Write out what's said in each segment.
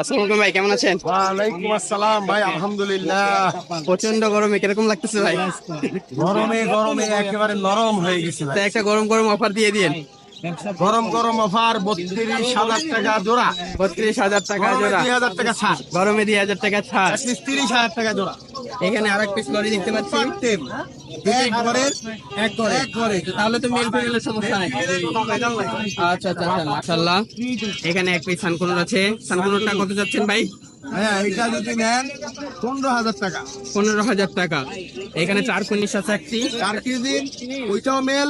আসসালামু আলাইকুম ভাই, কেমন আছেন? ওয়ালাইকুম আসসালাম ভাই, আলহামদুলিল্লাহ। প্রচন্ড গরমে কিরকম লাগতেছে ভাই? গরমে গরমে একেবারে নরম হয়ে গেছে ভাই। তা একটা গরম গরম অফার দিয়ে দিন। গরম গরম অফার 32,000 টাকা জোড়া, 32,000 টাকা গরমে জোড়া, 2,000 টাকা ছাড়, গরমে 2,000 টাকা ছাড়। 30,000 টাকা জোড়া। এখানে আরেক পিস লরি দেখতে পাচ্ছি। পারতেন এক ঘরের এক ঘরে তাহলে তো মেল ফিমেলের সমস্যা নাই। আচ্ছা আচ্ছা আচ্ছা, মাশাআল্লাহ। এখানে এক পিস সানকুনুর আছে। সানকুনুরটা কত যাচ্ছেন ভাই? হ্যাঁ, এটা যদি নেন 15,000 টাকা। 15,000 টাকা। এখানে 4 কুনিশ আছে একটি। 4 কেজি, ওইটাও মেল,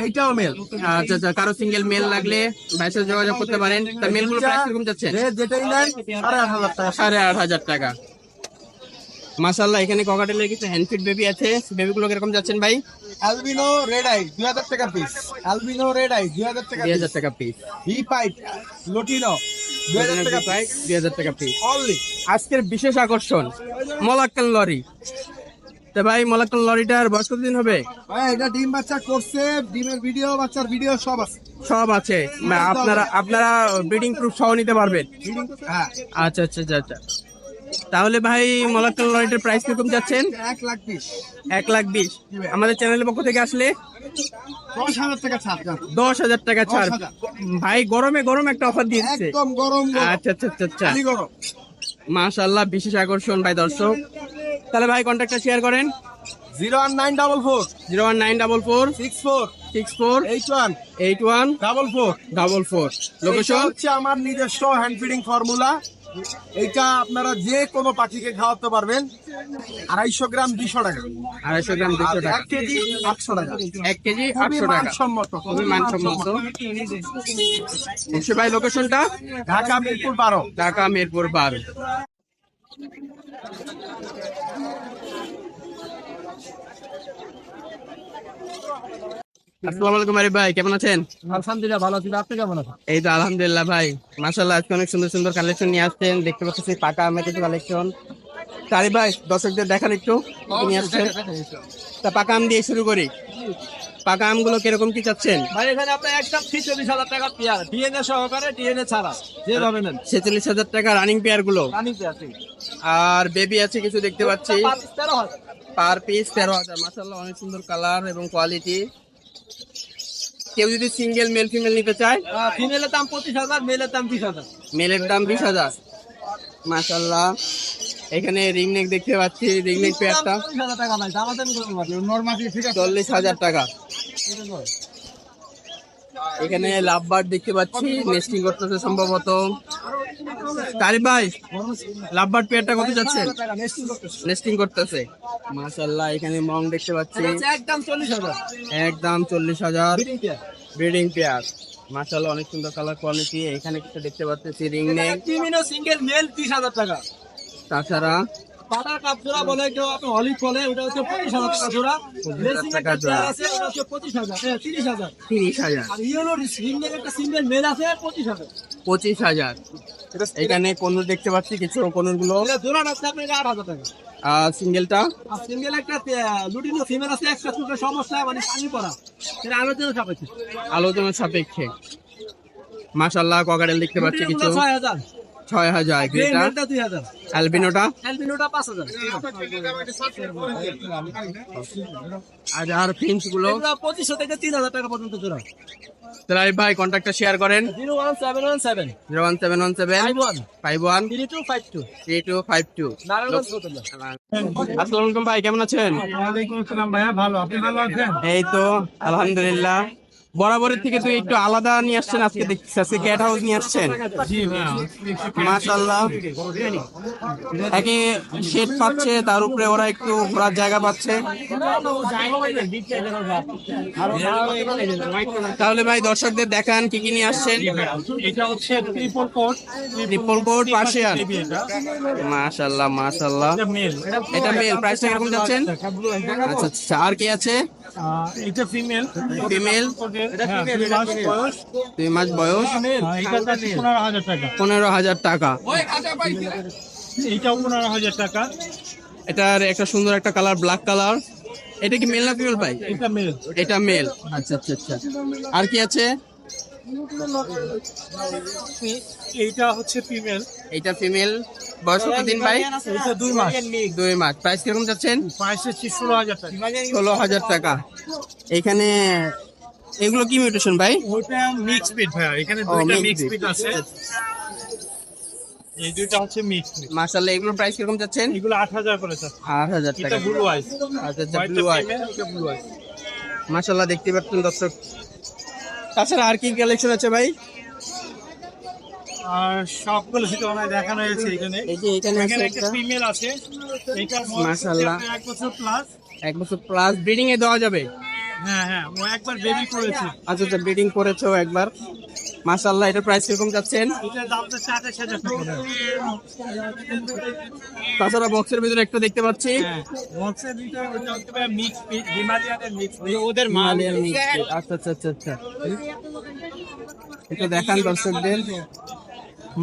এইটাও মেল। আচ্ছা আচ্ছা, কারো সিঙ্গেল মেল লাগলে ভাইয়ের সাথে যোগাযোগ করতে পারেন। তা মেলগুলো প্রাইস কিরকম যাচ্ছে? যেটাই নেন 8,500 টাকা। 8,500 টাকা। মাশাআল্লাহ, এখানে ককাটেলের কিছু হ্যান্ডফিড বেবি আছে। বেবিগুলো কিরকম যাচ্ছেন ভাই? অ্যালবিনো রেড আই 2,000 টাকা পিস। অ্যালবিনো রেড আই 2,000 টাকা। 2,000 টাকা পিস। ভি পাইপ লটিনো 2,000 টাকা পিস। 2,000 টাকা পিস। অনলি। আজকের বিশেষ আকর্ষণ মলাক্কান লরি। তো ভাই, মলাক্কান লরিটার বয়স কতদিন হবে? হ্যাঁ, এটা ডিম বাচ্চা করছে, ডিমের ভিডিও, বাচ্চার ভিডিও সব আছে। সব আছে। আপনারা ব্রিডিং প্রুফ সহ নিতে পারবেন। হ্যাঁ, আচ্ছা আচ্ছা আচ্ছা আচ্ছা। তাহলে ভাই, মলাক্কান লরিটার প্রাইস কিরকম যাচ্ছেন? 1,20,000। 1,20,000। আমাদের চ্যানেলের পক্ষ থেকে আসলে 10,000 টাকা ছাড়। 10,000 টাকা ছাড়। 10,000। ভাই, গরমে গরম একটা অফার দিচ্ছে। একদম গরম গরম। আচ্ছা আচ্ছা আচ্ছা আচ্ছা, খালি গরম। মাশাআল্লাহ, বিশেষ আকর্ষণ ভাই দর্শক। তাহলে ভাই, কন্ট্যাক্টটা শেয়ার করেন। 01944 01944 64 64 81 81 44 44। এটা লোকেশন হচ্ছে আমার নিজস্ব হ্যান্ড ফিডিং ফর্মুলা। এটা আপনারা যে কোনো পাখিকে খাওয়াতে পারবেন। 250 গ্রাম 200 টাকা, 250 গ্রাম 200 টাকা, 1 কেজি 800 টাকা। 1 কেজি খুবই 800 টাকা। মানসম্মত, খুবই মানসম্মত। ভাই, লোকেশনটা? ঢাকা মিরপুর 12। ঢাকা মিরপুর 12। আসসালামু আলাইকুম আরিফ ভাই, কেমন আছেন? আলহামদুলিল্লাহ, ভালো আছি। আপনি কেমন আছেন? এই তো আলহামদুলিল্লাহ ভাই, মাশাআল্লাহ, আজকে অনেক সুন্দর সুন্দর কালেকশন নিয়ে আসছেন। দেখতে পাচ্ছি পাকা আমের কিছু কালেকশন। আরিফ ভাই, দর্শকদের দেখান একটু কি নিয়ে আসছেন। তা পাকা আম দিয়ে শুরু করি। পাকা আমগুলো কিরকম কি চাচ্ছেন? ভাই, এখানে আপনার একদম 46,000 টাকা পেয়ার, ডিএনএ সহকারে, ডিএনএ ছাড়া যেভাবে নেন। 46,000 টাকা রানিং পেয়ার গুলো। রানিং পেয়ার ঠিক। আর বেবি আছে কিছু দেখতে পাচ্ছি। 13,000। Per piece 13,000। মাশাআল্লাহ, অনেক সুন্দর কালার এবং কোয়ালিটি। কেউ যদি সিঙ্গেল মেল ফিমেল নিতে চায়, ফিমেলের দাম 25,000, মেলের দাম 20,000। মেলের দাম 20,000। মাশাআল্লাহ, এখানে রিং নেক দেখতে পাচ্ছি। রিং নেক পেয়ারটা 40,000 টাকা ভাই, দাম আছেন করতে পারবেন নরমালি, ঠিক আছে। 40,000 টাকা। এখানে লাভ বার্ড দেখতে পাচ্ছি, নেস্টিং করতেছে সম্ভবত। আরিফ ভাই, লাভ বার্ড পেয়ারটা কত যাচ্ছে? নেস্টিং করতেছে। মাশাআল্লাহ, এখানে মং দেখতে পাচ্ছি। একদম 40,000। একদম 40,000। Breeding pair. মাশাআল্লাহ, অনেক সুন্দর কালার কোয়ালিটি। এখানে কিছু দেখতে পাচ্ছি রিং নেক। টিমিনো সিঙ্গেল মেল 30,000 টাকা। তাছাড়া পাটা কাপ জোড়া বলে, কেউ আপনি অলিভ বলে, ওটা হচ্ছে 25,000 টাকা জোড়া। 25,000 টাকা জোড়া। আছে, ওটা হচ্ছে 25,000, 30,000। 30,000। আর ইয়েলো সিঙ্গেল একটা সিঙ্গেল মেল আছে 25,000। 25,000। এখানে কনুর দেখতে পাচ্ছি কিছু। কনুর গুলো এটা জোড়া আছে আপনার 8,000 টাকা। সিঙ্গেলটা আর সিঙ্গেল একটা লুটিনো ফিমেল আছে, একটা ছোট সমস্যা, মানে পানি পড়া, এটা আলোচনা সাপেক্ষে। আলোচনার সাপেক্ষে। মাশাআল্লাহ, ককাটেল দেখতে পাচ্ছি কিছু। 6,000। 6,000। গ্রেটা, 2,000। অ্যালবিনোটা অ্যালবিনোটা 5,000। আর ফিন্স গুলো 2500 থেকে 3,000 টাকা পর্যন্ত জোড়া। তাহলে আরিফ ভাই, কন্ট্যাক্টটা শেয়ার করেন। 01717 01717 51 3252 3252। নারায়ণগঞ্জ ফতুল্লা। আসসালামু আলাইকুম ভাই, কেমন আছেন? ওয়ালাইকুম আসসালাম ভাইয়া, ভালো। আপনি ভালো আছেন? এই তো আলহামদুলিল্লাহ। বরাবরের থেকে তুই একটু আলাদা নিয়ে আসছেন আজকে, দেখছি আজকে ক্যাট হাউস নিয়ে আসছেন। জি ভাইয়া। মাশাআল্লাহ, একে শেড পাচ্ছে, তার উপরে ওরা একটু ঘোরার জায়গা পাচ্ছে। তাহলে ভাই, দর্শকদের দেখান কি কি নিয়ে আসছেন। এটা হচ্ছে ট্রিপল কোট পার্সিয়ান। মাশাআল্লাহ মাশাআল্লাহ, এটা মেল। প্রাইসটা কিরকম যাচ্ছেন? আচ্ছা আচ্ছা। আর কি আছে? এটা ফিমেল। ফিমেল, 2 মাস বয়স। 2 মাস বয়স। এটা 15,000 টাকা। 15,000 টাকা। এইটাও 15,000 টাকা। এটার একটা সুন্দর একটা কালার, ব্ল্যাক কালার। এটা কি মেল না ফিমেল ভাই? এটা মেল। এটা মেল। আচ্ছা আচ্ছা আচ্ছা। আর কি আছে? এইটা হচ্ছে ফিমেল, এইটা ফিমেল, বয়স কতদিন ভাই? এটা 2 মাস। 2 মাস। প্রাইস কিরকম যাচ্ছেন? প্রাইস 16,000 টাকা। 16,000 টাকা। এখানে এগুলো কি মিউটেশন ভাই? ওটা মিক্স বিট ভাই, এখানে ও, দুইটা mixed মিক্স breed। বিট আছে। এই দুইটা হচ্ছে মিক্স বিট। মাশাআল্লাহ, এগুলোর প্রাইস কিরকম যাচ্ছেন? এগুলো 8,000 করে স্যার। 8,000 এটা টাকা। ব্লু আইস, আচ্ছা আচ্ছা, হোয়াইটটা ব্লু আই। ফিমেল, এটা ব্লু আইস। মাশাআল্লাহ, দেখতে পাচ্ছেন দর্শক। তাছাড়া আর কি কালেকশন আছে ভাই? আর সবগুলো হিটওয়ালা দেখানো হয়েছে এখানে। এই যে এখানে আছে এখানে একটা একটা, ফিমেল আছে, এটা মাশাআল্লাহ। 1 বছর প্লাস। 1 বছর প্লাস, ব্রিডিং এ দেওয়া যাবে? হ্যাঁ হ্যাঁ, ও একবার বেবি করেছে। আচ্ছা আচ্ছা, ব্রিডিং করেছো একবার। মাশাআল্লাহ, এটার প্রাইস কিরকম যাচ্ছেন? এটার দাম তো 28,000 টাকা। তাছাড়া বক্সের ভিতরে একটা দেখতে পাচ্ছি, হ্যাঁ, বক্সের ভিতরে ওটা হচ্ছে মিক্স বিট, হিমালয়ানের মিক্স বিট। ওদের মাল হিমালয়ান মিক্স। আচ্ছা আচ্ছা আচ্ছা আচ্ছা, এটা দেখান দর্শকদের।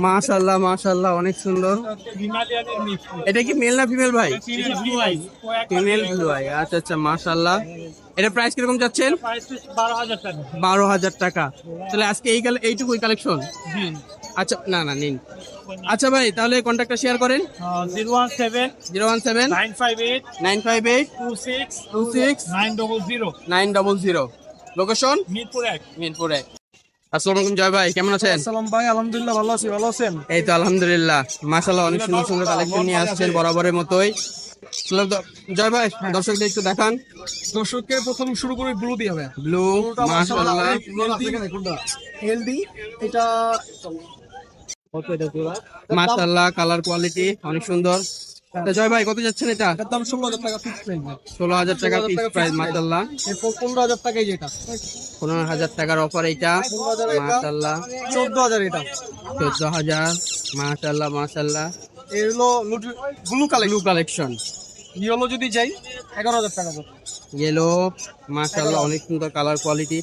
মাশাআল্লাহ মাশাআল্লাহ, অনেক সুন্দর। হিমালয়ানের মিক্স বিট। এটা কি মেল না ফিমেল ভাই? ফিমেল ব্লু আইস, ও একবার ফিমেল ব্লু আই। আচ্ছা আচ্ছা, মাশাআল্লাহ। এটা প্রাইস কিরকম যাচ্ছেন? প্রাইস 12,000 টাকা। 12,000 টাকা। তাহলে আজকে এইটুকুই কালেকশন। জি। আচ্ছা, না না, নিন। আচ্ছা ভাই, তাহলে কন্ট্যাক্টটা শেয়ার করেন। 017 017 958 958 26 26 900। 900। লোকেশন মিরপুর 1। মিরপুর 1। আসসালামু আলাইকুম জয় ভাই, কেমন আছেন? সালাম ভাই, আলহামদুলিল্লাহ ভালো আছি। ভালো আছেন? এই তো আলহামদুলিল্লাহ, মাশাআল্লাহ, অনেক সুন্দর সুন্দর কালেকশন নিয়ে আসছেন বরাবরের মতোই। জয় ভাই, দর্শকদের একটু দেখান। দর্শককে প্রথম শুরু করে ব্লু দিয়ে হবে। ব্লু, মাশাআল্লাহ। হেলদি, এটা মাশাআল্লাহ, কালার কোয়ালিটি অনেক সুন্দর। তা জয় ভাই, কত যাচ্ছেন এটা? এটার দাম 16,000 টাকা ফিক্স প্রাইস। 16,000 টাকা ফিক্স প্রাইস। মাশাআল্লাহ, এরপর 15,000 টাকাই যেটা, 15,000 টাকার অফার এইটা। 15,000 এটা, মাশাআল্লাহ, 14,000 এটা। 14,000। মাশাআল্লাহ মাশাআল্লাহ, এর হলো blue colour. Blue collection. Yellow যদি যাই 11,000 টাকা পড়বে। ইয়েলো, মাশাআল্লাহ, অনেক সুন্দর কালার কোয়ালিটি।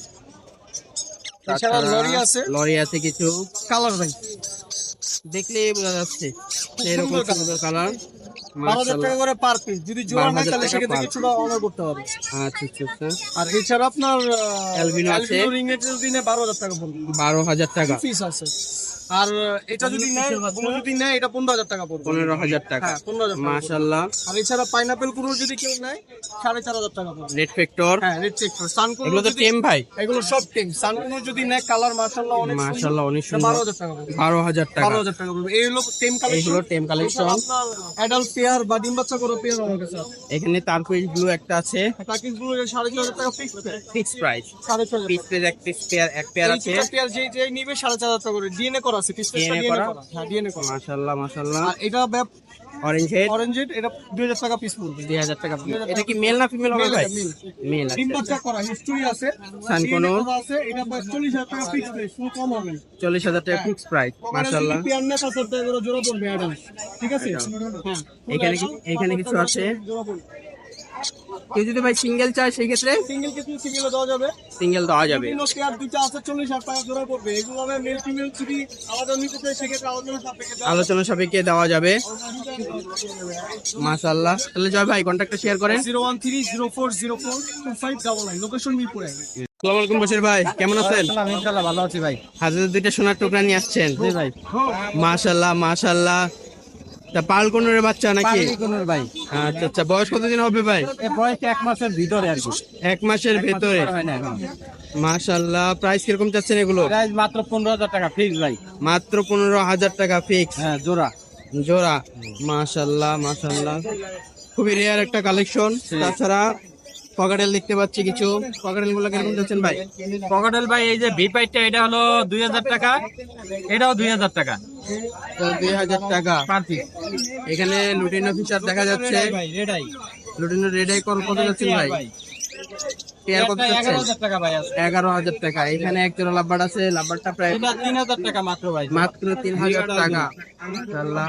এছাড়া লরি আছে, লরি আছে কিছু, কালার ভাই দেখলেই বোঝা যাচ্ছে এরকম সুন্দর কালার। 12,000 টাকা করে পার পিস। যদি জোড়া হয় 12,000 তাহলে টাকা সেক্ষেত্রে per কিছুটা অনার করতে হবে। আচ্ছা আচ্ছা আচ্ছা, আর এছাড়া আপনার অ্যালবিনো আছে। রিংনেটের দিনে 12,000 টাকা পড়বে, 12,000 টাকা। পিস আছে। আর এটা যদি নেয়, কোনো যদি নেয় এটা 15,000 টাকা পড়বে। 15,000 টাকা। হ্যাঁ, 15,000 টাকা পড়বে। মাশাআল্লাহ, আর এছাড়া পাইনাপেল কুরু যদি কেউ নেয় 4,500 টাকা পড়বে। Red factor. হ্যাঁ, রেড চেকর সানকুন এগুলো তো টেম ভাই। এগুলো সব টেম। সানকুন যদি নেয় কালার মাশাআল্লাহ অনেক সুন্দর, মাশাআল্লাহ, অনেক সুন্দর। 12,000 টাকা পড়বে। 12,000 টাকা। 12,000 টাকা পড়বে। এই হলো টেম কালেকশন। এইগুলো টেম কালেকশন। আপনার অ্যাডাল্ট পেয়ার বা ডিম বাচ্চা করে পেয়ার আমার কাছে আছে। এখানে তারকুইজ ব্লু একটা আছে, প্যাকেজ গুলো 4,500 টাকা fix fix price. 4,500 piece page এক পিস পেয়ার, এক পেয়ার আছে। পেয়ার যে নিবে 4,500 টাকা করে। ডিএনএ করা আছে, পিস DNA ডিএনএ করা? করা। হ্যাঁ, ডিএনএ করা। মাশাআল্লাহ মাশাআল্লাহ। আর এটা অরেঞ্জ হেড, অরেঞ্জ এটা 2,000 টাকা পিস পড়বে। 2,000 টাকা। এটা কি মেল না ফিমেল হবে ভাই? মেল আছে। ডিম বাচ্চা করা হিস্টরি আছে, সানকোনো। DNA করা আছে। এটা 40,000 টাকা ফিক্স প্রাইস, কোনো কম হবে না। 40,000 টাকা ফিক্স প্রাইস। মাশাআল্লাহ। পেয়ার নেতা করতে করে জোড়া পড়বে অ্যাডাল্ট, ঠিক আছে? হ্যাঁ, এখানে কিছু আছে। জোড়া পড়বে। কেউ যদি ভাই সিঙ্গেল চায় সেই ক্ষেত্রে সিঙ্গেল কিছু সিঙ্গেল দেওয়া যাবে। সিঙ্গেল দেওয়া যাবে। বিভিন্ন পেয়ার দুইটা আছে, 40,000 টাকা জোড়া পড়বে। এগুলো হবে মেল ফিমেল যদি আলাদা নিতে চাই সেক্ষেত্রে আলাদা সাপেক্ষে দেওয়া আলোচনা সাপেক্ষে দেওয়া যাবে। মাশাআল্লাহ, তাহলে জয় ভাই কন্ট্যাক্টটা শেয়ার করেন। 01304042599 লোকেশন মিরপুর 1। আসসালামু আলাইকুম বশির ভাই, কেমন আছেন? ইনশাআল্লাহ ভালো আছি ভাই। হাতে দুইটা সোনার টুকরা নিয়ে আসছেন। জি ভাই। মাশাআল্লাহ মাশাআল্লাহ। তা পাল কোনের বাচ্চা নাকি? কোনের ভাই, আচ্ছা আচ্ছা, বয়স কতদিন হবে ভাই? এ বয়স 1 মাসের ভিতরে আর কি। 1 মাসের ভেতরে। মাশাআল্লাহ, প্রাইস কিরকম চাচ্ছেন এগুলো? প্রাইস মাত্র 15,000 টাকা ফিক্স ভাই। মাত্র 15,000 টাকা ফিক্স হ্যাঁ, জোড়া। জোড়া। মাশাআল্লাহ মাশাআল্লাহ, খুবই রেয়ার একটা কালেকশন। তাছাড়া পকেটেল দেখতে পাচ্ছি কিছু। পকেটেল গুলো কিরকম যাচ্ছেন ভাই? পকেটেল ভাই, এই যে ভি পাইটটা এটা হলো 2,000 টাকা, এটাও 2,000 টাকা 2,000 টাকা পার পিস। এখানে লুটিনো ফিচার দেখা যাচ্ছে। ভাই রেডাই লুটিনো রেড আই কত যাচ্ছেন ভাই? পেয়ার কত যাচ্ছেন? 11,000 টাকা ভাই আছে। 11,000 টাকা। এখানে এক জোড়া লাভবার আছে, লাভবারটা প্রায় এটা 3,000 টাকা মাত্র ভাই। মাত্র 3,000 টাকা। মাশাআল্লাহ।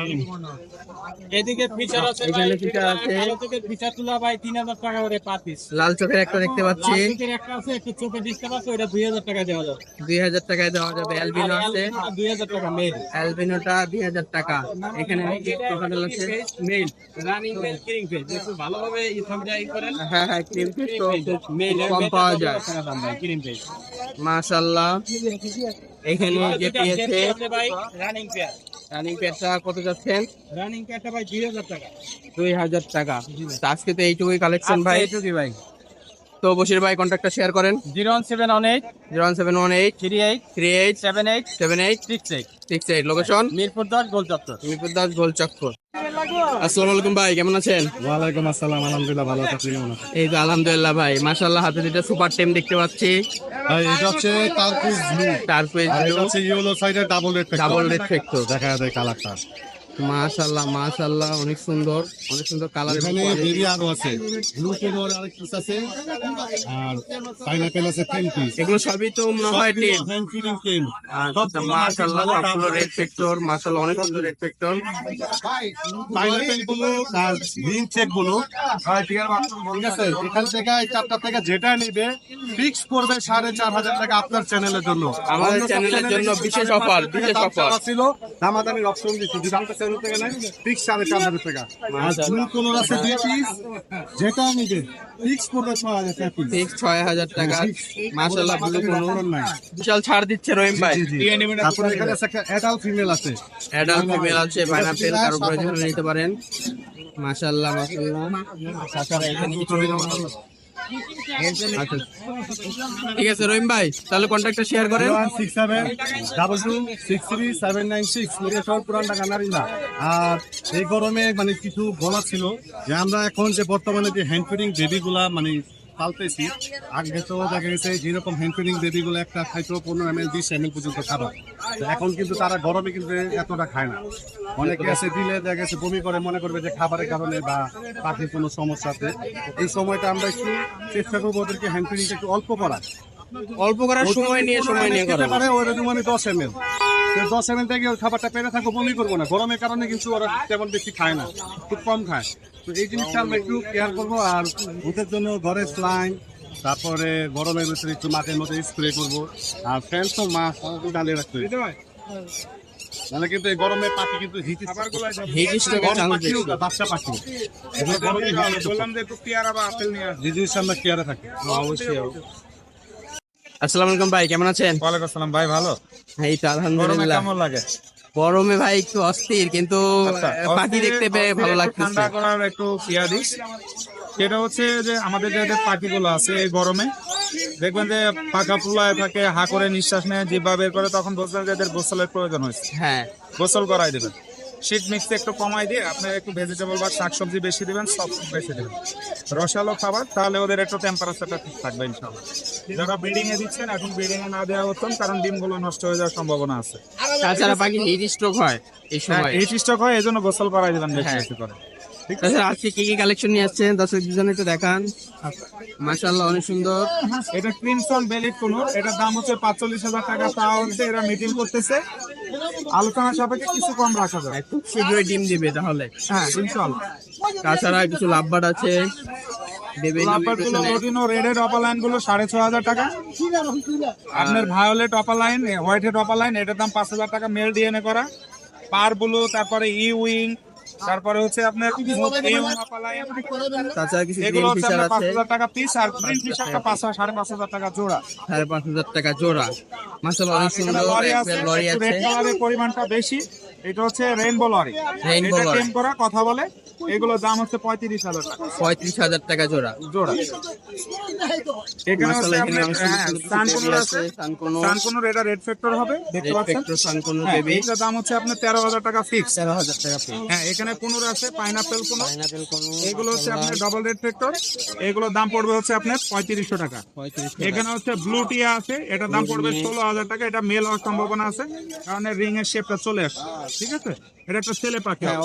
এদিকে ফিচার আছে ভাই, এখানে feature আছে। কালো চোখের ফিচার তুলা ভাই 3000 টাকা করে পার পিস। লাল চোখের একটা দেখতে পাচ্ছি, লাল চোখের একটা আছে, একটু চোখে ডিস্টার্ব আছে, ওটা 2000 টাকা দেওয়া যাবে। 2000 টাকায় দেওয়া যাবে। অ্যালবিনো আছে, 2000 টাকা মেল। অ্যালবিনোটা 2000 টাকা। এখানে crocodile আছে। Mail running male king phase, একটু ভালোভাবে ইনফর্মটা করেন। হ্যাঁ হ্যাঁ, ক্রিম ফিশ তো মেল কম পাওয়া যায়। King phase. মাশাআল্লাহ। এখানে যে পেয়েছে ভাই রানিং পেয়ার, রানিং পেয়ারটা কত যাচ্ছেন? রানিং পেয়ারটা ভাই 2000 টাকা। 2000 টাকা। তো আজকে তো এইটুকুই কালেকশন ভাই। এইটুকুই ভাই। তো বশির ভাই কন্ট্যাক্টটা শেয়ার করেন। 01718 01718 38 38 78 78 68, 68। লোকেশন মিরপুর 10 গোল চত্বর। মিরপুর 10 গোল চক্কর। আসসালামু আলাইকুম ভাই, কেমন আছেন? ওয়ালাইকুম আসসালাম, আলহামদুলিল্লাহ ভালো আছি। এই তো আলহামদুলিল্লাহ ভাই, মাশাআল্লাহ। হাতে দুটো সুপার টেম দেখতে পাচ্ছি। ভাই এটা হচ্ছে টার্কুইজ ব্লু, টার্কুইজ আর এটা ব্লু, হচ্ছে ইয়েলো সাইডের double red double red factor. দেখা যায় কালারটা। মাশাআল্লাহ মাশাআল্লাহ, অনেক সুন্দর, অনেক সুন্দর কালার। এখানে বেবি আরো আছে, ব্লু পেলোর আরেক পিস আছে, আর পাইনাপেল আছে 10 পিস। এগুলো সবই তো মনে হয় টেম। হ্যান্ড ফিডিং টেম। আচ্ছা, মাশাআল্লাহ সবগুলো রেড ফেক্টর। মাশাআল্লাহ অনেক সুন্দর রেড ফেক্টর। পাইনাপেল গুলো আর গ্রিন চেক গুলো, ঠিক আছে, এখান থেকে এই চারটা থেকে যেটা নেবে ফিক্স করবে 4500 টাকা আপনার চ্যানেলের জন্য। আমাদের চ্যানেলের জন্য বিশেষ অফার, বিশেষ অফার। ছিল দামাদামির অপশন দিচ্ছি, যদি আমাদের চ্যানেল থেকে নেন ফিক্স 4500 টাকা। আর ব্লু কালার আছে 2 পিস, যেটা নেবে ফিক্স করবে 6000 টাকা পিস। ঠিক 6000 টাকা। মাশাআল্লাহ, ব্লু কোনো নাই। বিশাল ছাড় দিচ্ছে রহিম ভাই। তারপরে এখানে আছে একটা অ্যাডাল্ট ফিমেল আছে। অ্যাডাল্ট ফিমেল আছে, পাইনাপেল কারো প্রয়োজন হলে নিতে পারেন। মাশাআল্লাহ মাশাআল্লাহ। তাছাড়া এখানে কিছু আচ্ছা, ঠিক আছে রহিম ভাই, তাহলে কন্ট্যাক্টটা শেয়ার করেন। 01672263796 মিরেশ্বর পুরান ঢাকা নারিন্দা। আর এই গরমে মানে কিছু বলা ছিল যে আমরা এখন যে বর্তমানে যে হ্যান্ড ফিডিং বেবিগুলা মানে পালতেছি, আগে তো দেখা গেছে যেরকম হ্যান্ড ফিডিং বেবিগুলো একটা খাইতো 15 ml 20 ml পর্যন্ত খাবার। তো এখন কিন্তু তারা গরমে কিন্তু এতটা খায় না। অনেকে আছে দিলে দেখা গেছে বমি করে, মনে করবে যে খাবারের কারণে বা পাখির কোনো সমস্যাতে। এই সময়টা আমরা একটু চেষ্টা করবো ওদেরকে হ্যান্ড ফিডিংটা একটু অল্প করা, অল্প করার সময় নিয়ে খেতে করেন। পারে ওরা মানে 10 ml। 10 ml থেকে ওর খাবারটা পেটে থাকো, বমি করবো না। গরমের কারণে কিন্তু ওরা তেমন বেশি খায় না, খুব কম খায়। তো এই জিনিসটা আমরা একটু কেয়ার করবো। আর ওদের জন্য ঘরে স্লাইন, তারপরে গরমের ভিতরে একটু মাঠের মধ্যে স্প্রে করবো, আর ফ্যান তো মাছ ডালিয়ে রাখতে হবে। নাহলে কিন্তু এই গরমে পাখি কিন্তু হিট স্ট্রোকের চান্স বেশি। বাচ্চা পাখি এগুলো গরমে বললাম যে একটু পেয়ারা বা আপেল নিয়ে যে জিনিস আমরা কেয়ারে থাকি। অবশ্যই। আসসালামু আলাইকুম ভাই, কেমন আছেন? ওয়ালাইকুম আসসালাম ভাই, ভালো। এই তো গরমে আলহামদুলিল্লাহ। কেমন লাগে? গরমে ভাই একটু অস্থির, কিন্তু পাখি দেখতে পেয়ে ভালো লাগতেছে। ঠান্ডা করার একটু ইয়া দিস, সেটা হচ্ছে যে আমাদের যে পাখিগুলো আছে এই গরমে দেখবেন যে পাখা ফুলায় থাকে, হা করে নিঃশ্বাস নেয়, জিহ্বা বের করে, তখন বুঝবেন যে এদের গোসলের প্রয়োজন হয়েছে। হ্যাঁ, গোসল করাই দেবেন। শীত মিক্সে একটু কমাই দিয়ে আপনি একটু ভেজিটেবল বা শাকসবজি বেশি দিবেন, সব বেশি দেবেন, রসালো খাবার, তাহলে ওদের একটু টেম্পারেচারটা ঠিক থাকবে ইনশাআল্লাহ। যারা ব্রিডিং এ দিচ্ছেন, এখন ব্রিডিং এ না দেওয়া উত্তম, কারণ ডিমগুলো নষ্ট হয়ে যাওয়ার সম্ভাবনা আছে। তাছাড়া পাখি হিট স্ট্রোক হয় এই সময়। এই স্টক হয়, এই জন্য গোসল করাই দেবেন বেশি হ্যাঁ। বেশি করে। তাছাড়া আজকে কি কি কালেকশন নিয়ে আসছেন দর্শকদের জন্য একটু দেখান। মাশাআল্লাহ অনেক সুন্দর। এটা ক্রিমসন বেলিট কোনুর, এটার দাম হচ্ছে 45,000 টাকা। তা হচ্ছে এরা মিটিং করতেছে, আলোচনা সাপেক্ষে কিছু কম রাখা যায়। খুব শীঘ্রই ডিম দিবে তাহলে। হ্যাঁ ইনশাআল্লাহ। তাছাড়া কিছু লাভবার্ড আছে, লাভবার্ড গুলো লটিনো রেডের অপালাইন গুলো 6,500 টাকা। আপনার ভায়োলেট অপালাইন, হোয়াইটেড অপালাইন, এটার দাম 5,000 টাকা মেল ডিএনএ করা। পার ব্লু, তারপরে ই উইং, তারপরে হচ্ছে আপনার অপালাইন, তাছাড়া কিছু এগুলো গ্রিন হচ্ছে ফিশার আপনার আছে 5,000 টাকা পিস, আর গ্রিন ফিশারটা 5,500 টাকা জোড়া। 5,500 টাকা জোড়া। মাশাআল্লাহ অনেক সুন্দর। লরি আছে, লরি আছে, রেড কালারের পরিমাণটা বেশি। এটা হচ্ছে রেইনবো লরি, Rainbow এটা লরি। টেম করা, কথা বলে। এগুলোর দাম হচ্ছে 35,000 টাকা 35,000 টাকা জোড়া। জোড়া। এখানে হচ্ছে মাশাআল্লাহ এখানে আপনার অনেক সুন্দর সুন্দর সানকোনোর baby আছে, সানকোনো, সানকোনোর এটা রেড ফ্যাক্টর হবে, দেখতে রেড পাচ্ছেন। ফ্যাক্টর সানকোনো হ্যাঁ, বেবি। এটার দাম হচ্ছে আপনার 13,000 টাকা ফিক্স। 13,000 টাকা পিস। হ্যাঁ, এখানে কোনোর আছে, পাইনাপেল কোনো, পাইনাপেল কোন, এগুলো হচ্ছে আপনার ডাবল রেড ফ্যাক্টর, এগুলোর দাম পড়বে হচ্ছে আপনার 3500 টাকা। 35,000 এখানে হচ্ছে ব্লু টিয়া আছে, এটার দাম পড়বে 16,000 টাকা। এটা মেল হওয়ার সম্ভাবনা আছে, কারণ রিং এর শেপটা চলে আসে। ঠিক আছে, এটা একটা ছেলে পাখি। হ্যাঁ,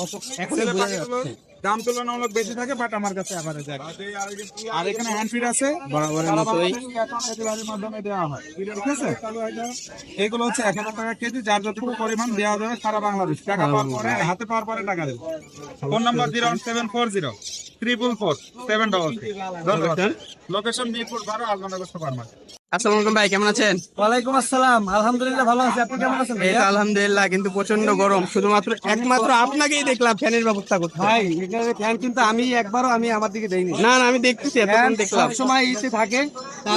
এখনই ছেলে বোঝা পাখিগুলো যাচ্ছে। দাম তুলনামূলক বেশি থাকে, বাট আমার কাছে অ্যাভারেজ আর এখানে হ্যান্ড ফিড আছে, বরাবরের সারা মতোই বাংলাদেশে এখন ডেলিভারির মাধ্যমে দেওয়া হয়, ঠিক আছে? এগুলো হচ্ছে 1000 টাকা কেজি, যার যতটুকু পরিমাণ দেওয়া যাবে সারা বাংলাদেশ। টাকা পাওয়ার পরে, হাতে পাওয়ার পরে টাকা দেবে। Phone number 01740 344 733। ধন্যবাদ। Location Mirpur 12, Alamnagar super market. আসসালামু আলাইকুম ভাই, কেমন আছেন? ওয়ালাইকুম আসসালাম, আলহামদুলিল্লাহ ভালো আছি। আপনি কেমন আছেন এই তো আলহামদুলিল্লাহ, কিন্তু প্রচন্ড গরম। শুধুমাত্র একমাত্র আপনাকেই দেখলাম ফ্যানের ব্যবস্থা করতে। ভাই? এখানে ফ্যান কিন্তু আমি একবারও আমার দিকে দেইনি। না না, আমি দেখতেছি, এতক্ষণ দেখলাম। সময় ইতে থাকে,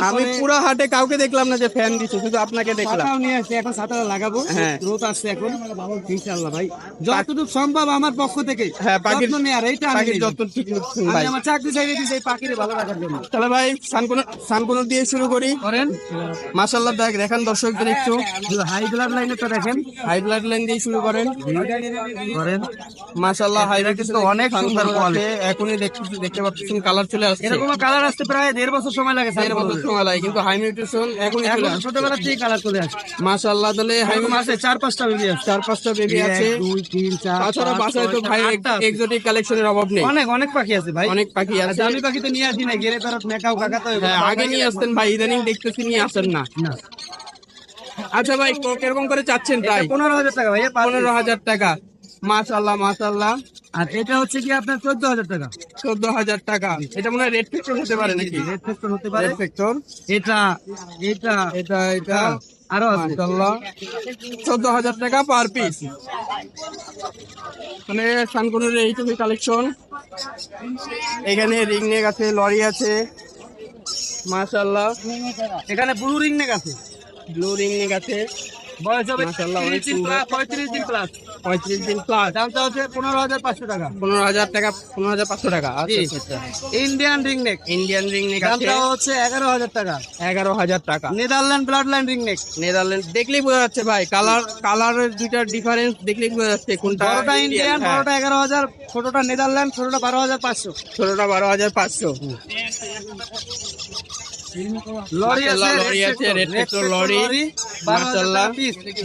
আমি পুরো হাটে কাউকে দেখলাম না যে ফ্যান দিচ্ছে, শুধু আপনাকে দেখলাম। ছাতাও নিয়ে আসছি, এখন ছাতাটা লাগাবো। হ্যাঁ। রোদ আসছে এখন, ইনশাআল্লাহ ভাই যতটুকু সম্ভব আমার পক্ষ থেকে হ্যাঁ, পাখির যত্ন নেয়ার, এইটা আমি পাখির নেব। যত্ন ঠিক নিচ্ছেন আমি ভাই। আমার চাকরি চাইলে দিয়েছি এই পাখিরে ভালো রাখার জন্য। তাহলে ভাই সানকুনো দিয়ে শুরু করি। করেন মাশাআল্লাহ, দেখান দর্শকদের একটু। হাই ব্লাড লাইনে তো দেখেন, হাই ব্লাড লাইন দিয়ে শুরু করেন। করেন মাশাআল্লাহ, হাই ব্লাড কিন্তু অনেক সুন্দর কোয়ালিটি। এখনই দেখতে পাচ্ছেন কালার চলে আসছে। এরকম কালার আসতে প্রায় 1.5 বছর সময় লাগে। 1.5 বছর সময় লাগে, কিন্তু হাই মিউটেশন এখনই চলে এখন আসছে। ছোটবেলা থেকে কালার চলে আসে। মাশাআল্লাহ, তাহলে হাই এরকম আছে 4-5টা বেবি আছে। 4-5টা বেবি আছে। 1 2 3 4 তাছাড়া বাসায় তো ভাই এক্সোটিক কালেকশনের অভাব নেই। অনেক অনেক পাখি আছে ভাই, অনেক পাখি আছে। দামি পাখি তো নিয়ে আসি না, গেরে তার মেকাও কাকা তো হ্যাঁ, আগে নিয়ে আসতেন ভাই, ইদানিং দেখতেছি নিয়ে আসেন না। না। আচ্ছা ভাই, কিরকম করে চাচ্ছেন তাই? 15,000 টাকা ভাই, 15,000 টাকা। মাশাআল্লাহ মাশাআল্লাহ। আর এটা হচ্ছে কি আপনার 14,000 টাকা। 14,000 টাকা। এটা মনে হয় রেড ফ্যাক্টর হতে পারে নাকি? রেড ফেক্টর হতে পারে। Red factor. এটা এটা এটা আরো আছে। মাশাআল্লাহ, 14,000 টাকা পার পিস। মানে সানকুনের এইটুকু কালেকশন। এখানে রিং নেক আছে, লরি আছে। মাশাআল্লাহ, এখানে ব্লু রিং নেক আছে, ব্লু রিং নেক আছে। বয়স হবে মাশাআল্লাহ, অনেক 30 দিন সুন্দর। প্লাস, 35 দিন প্লাস। 35 দিন প্লাস। দামটা হচ্ছে 15,500 টাকা। 15,000 টাকা, 15,500 টাকা। আচ্ছা আচ্ছা। Indian ring neck, Indian ring neck আছে, দামটা হচ্ছে 11,000 টাকা। 11,000 টাকা। Netherland blood line ring neck, Netherland দেখলেই বোঝা যাচ্ছে ভাই, কালারের দুইটা ডিফারেন্স দেখলেই বোঝা যাচ্ছে কোনটা বড়টা ইন্ডিয়ান, হ্যাঁ। বড়টা 11,000, ছোটটা নেদারল্যান্ড, ছোটটা 12,500। ছোটটা 12,500। লরি আছে, লরি আছে, রেড ফ্যাক্টর লরি। মাশাআল্লাহ,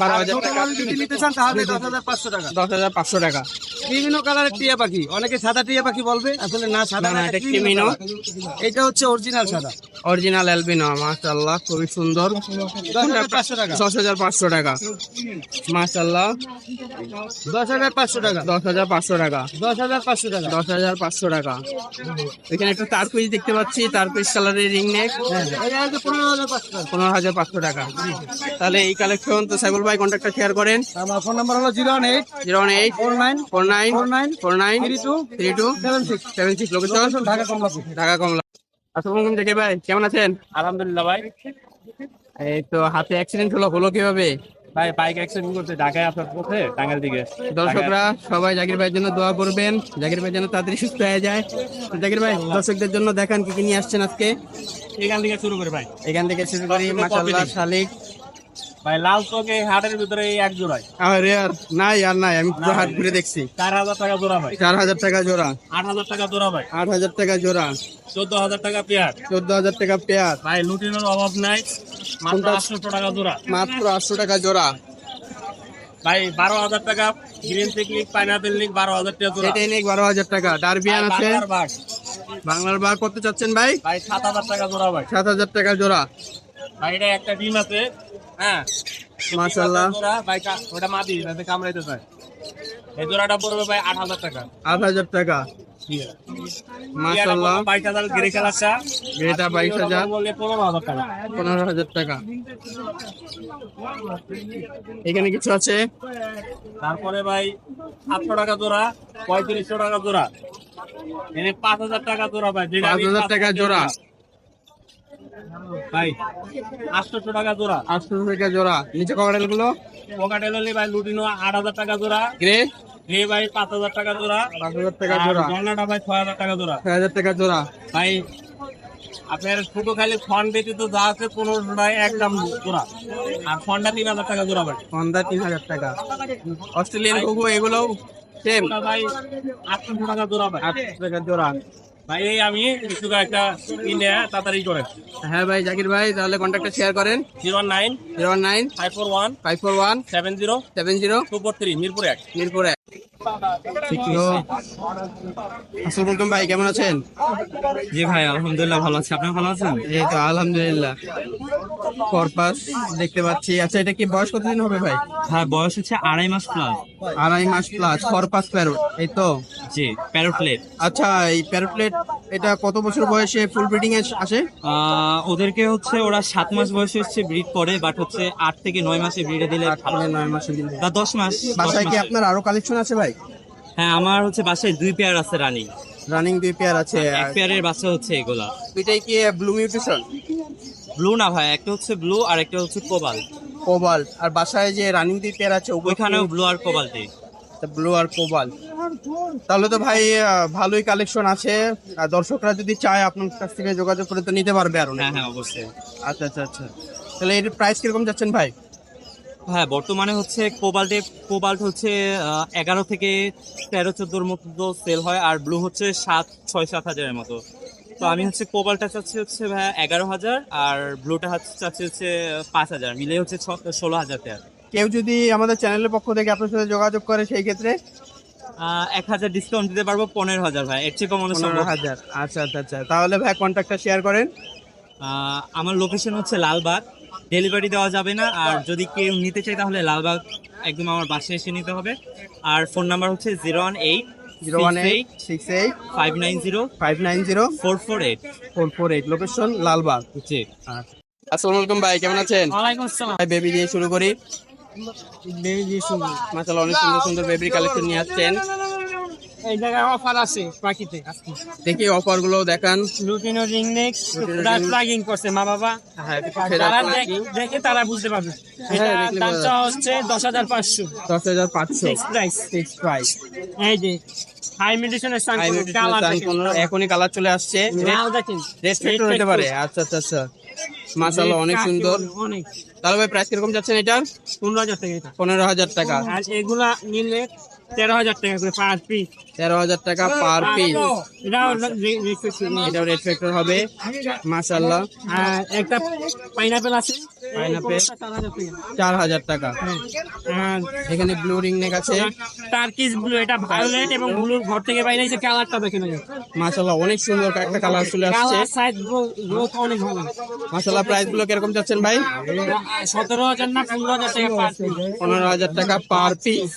12,000 টাকা। যদি নিতে চান তাহলে 10,500 টাকা। 10,500 টাকা। বিভিন্ন কালারের টিয়া পাখি, অনেকে সাদা টিয়া পাখি বলবে, আসলে না সাদা না, না, এটা এটা ক্রিমিনো। এটা হচ্ছে অরিজিনাল সাদা। Original albino. মাশাআল্লাহ, খুবই সুন্দর। 10,500 টাকা। 10,500 টাকা। মাশাআল্লাহ, 10,500 টাকা। 10,500 টাকা। 10,500 টাকা। 10,500 টাকা। এখানে একটা তারকুইজ দেখতে পাচ্ছি, তারকুইজ কালারের রিং নেক। এটা হচ্ছে 15,500 টাকা। 15,500 টাকা। তাহলে এই কালেকশন তো সাইবুল ভাই কন্ট্যাক্টটা শেয়ার করেন। আমার ফোন নাম্বার হলো 08 08 49 49 49 49 32 32 76। 76। লোকেশন ঢাকা কমলাপুর। ঢাকা কমলা। আসসালামু আলাইকুম জাকির ভাই, কেমন আছেন? আলহামদুলিল্লাহ ভাই। এই তো হাতে অ্যাক্সিডেন্ট হলো কিভাবে? ভাই বাইক অ্যাক্সিডেন্ট করতে ঢাকায় আসার পথে টাঙ্গাইল দিকে। দর্শকরা সবাই জাকির ভাইয়ের জন্য দোয়া করবেন, জাকির ভাই যেন তাড়াতাড়ি সুস্থ হয়ে যায়। তো জাকির ভাই, দর্শকদের জন্য দেখান কি কি নিয়ে আসছেন আজকে। এখান থেকে শুরু করে ভাই। এখান থেকে শুরু করি। আজকে মাশাআল্লাহ, কপিলি। শালিক। ভাই লাল চকে হাটের ভিতরে এই এক জোড়ায় আরে আর নাই, আমি পুরো হাট ঘুরে দেখছি। 4,000 টাকা জোড়া ভাই। 4,000 টাকা জোড়া। 8,000 টাকা জোড়া ভাই। 8,000 টাকা জোড়া। 14,000 টাকা পেয়ার। 14,000 টাকা পেয়ার। ভাই লুটিনোর অভাব নাই, মাত্র কোনটা? 800 টাকা জোড়া। মাত্র 800 টাকা জোড়া। ভাই 12,000 টাকা গ্রিন পিকনিক পাইনাপেল লিক 12,000 টাকা জোড়া। এটাই নেই 12,000 টাকা। ডারবিয়ান ভাই, আছে। বাংলার বাঘ। বাংলার বার করতে চাচ্ছেন ভাই? ভাই 7,000 টাকা জোড়া ভাই। 7,000 টাকা জোড়া। ভাই এটা একটা ডিম আছে, হ্যাঁ মাশাআল্লাহ। জোড়া ভাই, ওটা মাদি যাতে কামড়াইতে চায়। এই জোড়াটা পড়বে ভাই 8,000 টাকা। 8,000 টাকা। মাশাআল্লাহ, 22,000 গ্রে কালারটা। এটা 22,000। বললে 15,000 টাকা। 15,000 টাকা। এখানে কিছু আছে। তারপরে ভাই 700 টাকা জোড়া, 3500 টাকা জোড়া, এনে 5,000 টাকা জোড়া ভাই। যেটা আমি 5,000 টাকা জোড়া। ভাই 800 টাকা জোড়া। 800 টাকা জোড়া। নিচে ককাটেল গুলো পকেটেল হলে ভাই লুটিনো 8,000 টাকা জোড়া, গ্রে গ্রে ভাই 5,000 টাকা জোড়া, 5,000 টাকা আর জোড়া। গলনাটা ভাই 6,000 টাকা জোড়া। 6,000 টাকা জোড়া। ভাই আপনার ছোট খালি ফন্ড ব্যতীত যা আছে 1500 টাকা একদম জোড়া, আর ফন্ডটা 3,000 টাকা জোড়া ভাই। হন্ডা 3,000 টাকা। অস্ট্রেলিয়ান কোকো এগুলো সেম ওটা ভাই 800 টাকা জোড়া ভাই। 800 টাকা জোড়া। ভাই এই আমি কিছু একটা কিনে তাড়াতাড়ি করে। হ্যাঁ ভাই জাকির ভাই, তাহলে কন্ট্যাক্টটা শেয়ার করেন। 09 09 541 541 70 70 243 মিরপুর 1। মিরপুর 1। আসসালামু আলাইকুম ভাই, কেমন আছেন? জি ভাই, আলহামদুলিল্লাহ ভালো আছি। আপনি ভালো আছেন? এই তো আলহামদুলিল্লাহ। কর্পাস দেখতে পাচ্ছি। আচ্ছা, এটা কি বয়স কতদিন হবে ভাই? হ্যাঁ, বয়স হচ্ছে 2.5 মাস প্লাস। 2.5 মাস প্লাস। কর্পাস প্যারোট, এই তো। জি, প্যারোটলেট। আচ্ছা, এই প্যারোটলেট এটা কত বছর বয়সে ফুল ব্রিডিং এ আসে? ওদেরকে হচ্ছে ওরা 7 মাস বয়সে হচ্ছে ব্রিড করে, বাট হচ্ছে 8 থেকে 9 মাসে ব্রিডে দিলে 8 থেকে 9 মাসে দিলে। বা 10 মাস। বাসায় কি আপনার আরো কালেকশন আছে ভাই? হ্যাঁ, আমার হচ্ছে বাসায় 2 পেয়ার আছে রানিং। রানিং 2 পেয়ার আছে। এক পেয়ারের বাচ্চা হচ্ছে এগুলা। এটাই কি ব্লু মিউটেশন? ব্লু না ভাই, একটা হচ্ছে ব্লু আর একটা হচ্ছে কোবাল। কোবাল্ট। আর বাসায় যে রানিং 2 পেয়ার আছে ওইখানেও ব্লু আর কোবাল দিই। ব্লু আর কোবাল্ট। তাহলে তো ভাই ভালোই কালেকশন আছে। আর দর্শকরা যদি চায় আপনার কাছ থেকে যোগাযোগ করে তো নিতে পারবে আরো। হ্যাঁ হ্যাঁ, অবশ্যই। আচ্ছা আচ্ছা আচ্ছা। তাহলে এর প্রাইস কিরকম যাচ্ছেন ভাই? হ্যাঁ, বর্তমানে হচ্ছে কোবাল্ট হচ্ছে 11 থেকে 13-14 মতো সেল হয়, আর ব্লু হচ্ছে 6-7 হাজারের মতো। তো আমি হচ্ছে কোবাল্টটা চাচ্ছি হচ্ছে ভাই 11,000, আর ব্লুটা চাচ্ছি হচ্ছে 5,000, মিলে হচ্ছে 16,000 টাকা। কেউ যদি আমাদের চ্যানেলের পক্ষ থেকে আপনার সাথে যোগাযোগ করে সেই ক্ষেত্রে 1,000 ডিসকাউন্ট দিতে পারবো, 15,000 ভাই, এর চেয়ে কমানো সম্ভব। 15,000। আচ্ছা আচ্ছা আচ্ছা। তাহলে ভাই কন্ট্যাক্টটা শেয়ার করেন। আমার লোকেশন হচ্ছে লালবাগ। ডেলিভারি দেওয়া যাবে না, আর যদি কেউ নিতে চায় তাহলে লালবাগ একদম আমার বাসায় এসে নিতে হবে। আর ফোন নাম্বার হচ্ছে 01868 590 590 448। 448। লোকেশন লালবাগ। জি। আসসালামু আলাইকুম ভাই, কেমন আছেন? ওয়ালাইকুম আসসালাম। ভাই বেবি দিয়ে শুরু করি। বেবি দিয়ে শুরু। মাশাআল্লাহ, অনেক সুন্দর সুন্দর বেবির কালেকশন নিয়ে আসছেন। এই জায়গায় অফার আছে পাখিতে আজকে। দেখি অফার গুলো দেখান। Lutino ring neck Lutino plugging করছে মা বাবা। হ্যাঁ, যারা দেখে তারা বুঝতে পারবে। এটা দেখলে বোঝা দামটা হচ্ছে 10,500 10,500 ফিক্স প্রাইস। Fix price. এই যে হাই মেডিসিনের সান কালার দেখেন। এখনই কালার চলে আসছে। নাও দেখেন রেড ফ্যাক্টর হতে পারে। আচ্ছা আচ্ছা আচ্ছা। মাশাআল্লাহ, অনেক সুন্দর। অনেক। তাহলে ভাই প্রাইস কিরকম যাচ্ছেন এটার? 15,000 টাকা এটা। 15,000 টাকা। আর এগুলা নিলে 13,000 টাকা করে পার পিস। 13,000 টাকা পার পিস। এটাও এটাও রেড ফ্যাক্টর হবে। মাশাআল্লাহ। আর একটা পাইনাপেল আছে। পাইনাপেল 4,000 টাকা। 4,000 টাকা। আর এখানে ব্লু রিং নেক আছে। টার্কিশ ব্লু, এটা ভায়োলেট এবং ব্লুর ঘর থেকে বাইরে এসে কালারটা দেখেন। মাশাআল্লাহ, অনেক সুন্দর একটা কালার চলে আসছে। কালার সাইজ গ্রোথ অনেক ভালো। মাশাআল্লাহ, প্রাইস গুলো কিরকম যাচ্ছেন ভাই? 17,000 না 15,000 টাকা পার পিস। 15,000 টাকা পার পিস।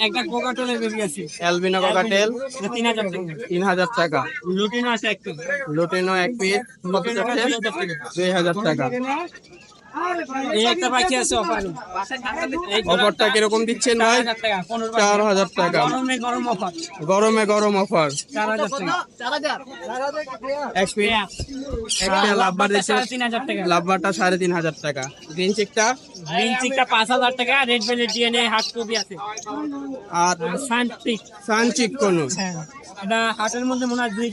একটা কোকাটেলের বেবি আছে। অ্যালবিনো ককাটেল 3,000 টাকা। 3,000 টাকা। লুটিনো আছে একটা। লুটিনো এক পিস কত যাচ্ছে? 2,000 টাকা। এই একটা পাখি আছে অফারে। অফারটা কিরকম দিচ্ছেন ভাই? 4,000 টাকা। 4,000 টাকা। গরমে গরম অফার। গরমে গরম অফার। 4,000 টাকা। এক পিস একটা লাভবার দিচ্ছে 3,500 টাকা। লাভবারটা 3,500 টাকা। গ্রিন চিকটা গ্রিন চিকটা 5,000 টাকা। Red velvet DNA hard copy আছে। আর সানপিক। সান চিক কোন হ্যাঁ, এটা হাটের মধ্যে মনে হয় দুই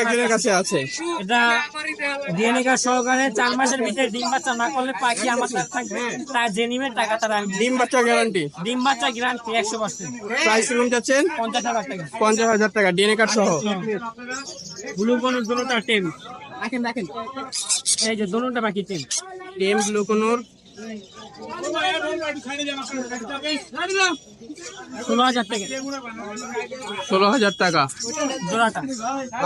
একজনের কাছে আছে। এটা ডিএনএ কার্ড সহকারে 4 মাসের ভিতরে ডিম বাচ্চা না করলে পাখি আমার কাছে থাকবে। তার যে নিবে টাকা তারা ডিম বাচ্চা গ্যারান্টি। ডিম বাচ্চা গ্যারান্টি 100%। প্রাইস কিরকম যাচ্ছেন? 50,000 টাকা। 50,000 টাকা ডিএনএ কার্ড সহ। ব্লু কোনোর দুটোটা টেম। দেখেন দেখেন, এই যে দুটোটা বাকি টেম। টেম ব্লু কোনোর 16,000 টাকা 16,000 টাকা। জোড়াটা।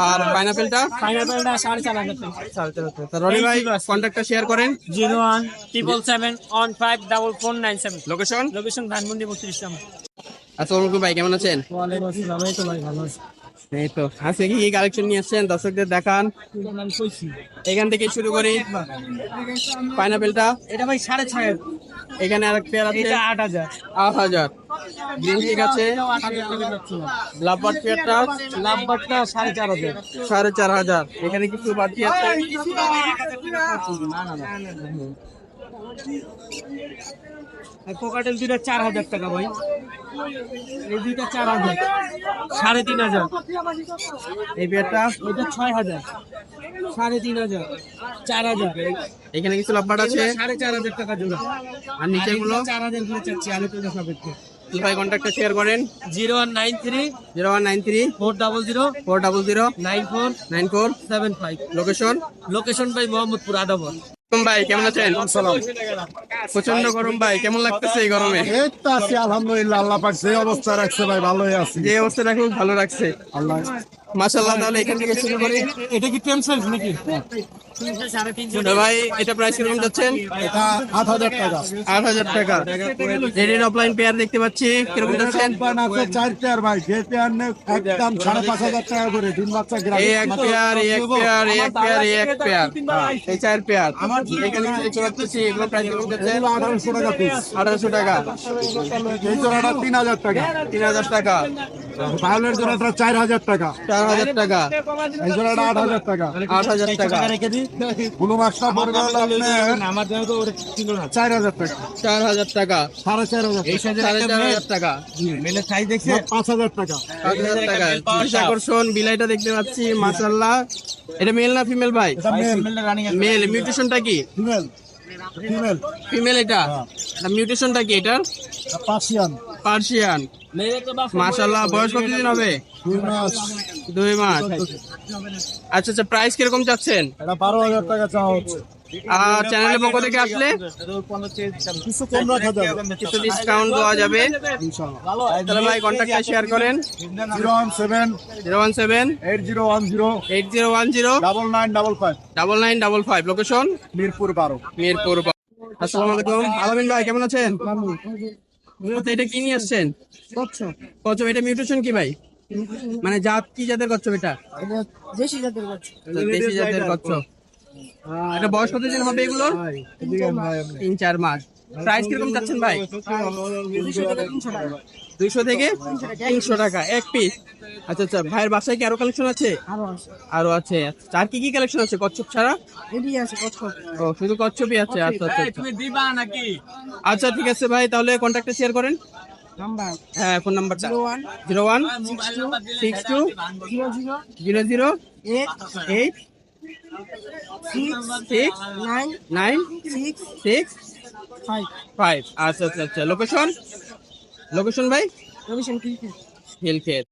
আর পাইনাপেলটা পাইনাপেলটা 4,500 টাকা। 4,500। রনি ভাই কন্ট্যাক্টটা শেয়ার করেন। 0177715497। লোকেশন লোকেশন ধানমন্ডি 32 নম্বর। আসসালামু আলাইকুম ভাই, কেমন আছেন? ওয়ালাইকুম আসসালাম। এই তো ভাই ভালো আছি। এই তো আজকে কি কি কালেকশন নিয়ে আসছেন দর্শকদের দেখান। আমি কইছি এখান থেকে শুরু করি। পাইনাপেলটা এটা ভাই 6,500। এখানে আরেক পেয়ার আছে এটা 8,000। 8,000। গ্রিন চিক আছে। 8,000 টাকা যাচ্ছে। লাভবার্ড পেয়ারটা লাভবারটা 4,500। 4,500। এখানে কিছু বাড়তি আছে। কোকাটেল দুইটা 4,000 টাকা ভাই। এই দুইটা 4,000। 3,500। এই পেয়ারটা এটা 6,000। 3,500। 4,000। এখানে কিছু লাভবার্ড আছে। 4,500 টাকা জোড়া। আর নিচে গুলো 4,000 করে চাচ্ছি আমি তো সাপেক্ষে। ভাই কন্ট্যাক্টটা শেয়ার করেন। 0193 0193 400 400 94 94 75। লোকেশন লোকেশন ভাই মোহাম্মদপুর আদাবর। ভাই কেমন আছেন? প্রচন্ড গরম ভাই, কেমন লাগতেছে এই গরমে? এই তো আছি আলহামদুলিল্লাহ, আল্লাহ পাক যে অবস্থা রাখছে ভাই ভালোই আছি যে অবস্থা রাখুন ভালো রাখছে আল্লাহ। মাশাআল্লাহ। তাহলে এখান থেকে শুরু করি। এটা কি টেমসেল নাকি? তো ভাই এটা প্রাইস কিরকম যাচ্ছেন? এটা 8,000 টাকা। 8,000 টাকা। রেডি অফলাইন পেয়ার দেখতে পাচ্ছি, কিরকম যাচ্ছেন? আছে 4 পেয়ার ভাই, যে পেয়ার নে একদম 5,500 টাকা করে, ডিম বাচ্চা গ্রাম। এই এক পেয়ার, এই এক পেয়ার, এই এক পেয়ার, এই এক পেয়ার, এই 4 পেয়ার। এখানে দেখতে পাচ্ছি এগুলো প্রাইস কিরকম যাচ্ছেন? 1800 টাকা পিস। 1800 টাকা। এই জোড়াটা 3,000 টাকা। 3,000 টাকা। পাউলের জোড়াটা 4,000 টাকা। 4,000 টাকা। এই জোড়াটা 8,000 টাকা। 8,000 টাকা। ব্লু মাছটা পড়বে হলো আপনার 4,000 টাকা। 4,000 টাকা। 4,500 টাকা। 4,500 টাকা। 5,000 টাকা। 5,000 টাকা। বিশেষ আকর্ষণ বিলাইটা দেখতে পাচ্ছি, মাশাআল্লাহ। এটা মেল না ফিমেল ভাই? এটা মেল। মেল। মিউটেশনটা কি? ফিমেল। ফিমেল। ফিমেল এটা। মিউটেশনটা কি এটার? পার্সিয়ান। পার্সিয়ান। মাশাআল্লাহ। বয়স কতদিন হবে? 2 মাস। 2 মাস। আচ্ছা আচ্ছা, প্রাইস কিরকম চাচ্ছেন? এটা 12,000 টাকা চাওয়া হচ্ছে। আর চ্যানেলের পক্ষ থেকে আসলে কিছু কম রাখা যাবে কিছু ডিসকাউন্ট দেওয়া যাবে ইনশাআল্লাহ। তাহলে ভাই কন্ট্যাক্টটা শেয়ার করেন। 017 017 8010 8010 9955 9955। লোকেশন মিরপুর 12। মিরপুর। আসসালামু আলাইকুম আলামিন ভাই, কেমন আছেন? তো এটা কি নিয়ে আসছেন? কচ্ছপ। এটা মিউটেশন কি ভাই? মানে জাত কি জাতের কচ্ছপ এটা? দেশি জাতের বাচ্চা। তো দেশি জাতের কচ্ছপ। এটা বয়স কতদিন হবে এগুলোর? 3-4 মাস। প্রাইস কিরকম চাচ্ছেন ভাই? 200 থেকে 300 টাকা এক পিস। আচ্ছা আচ্ছা, ভাইয়ের বাসায় কি আরো কালেকশন আছে? আরো আছে। আচ্ছা, আর কি কি কালেকশন আছে কচ্ছপ ছাড়া? ও শুধু কচ্ছপই আছে। আচ্ছা আচ্ছা আচ্ছা। আচ্ছা ঠিক আছে ভাই, তাহলে কন্ট্যাক্টটা শেয়ার করেন। হ্যাঁ, ফোন নাম্বারটা 0162 00 8 6 9 6 5। আচ্ছা আচ্ছা আচ্ছা। লোকেশন ভাই? হিলক্ষেত।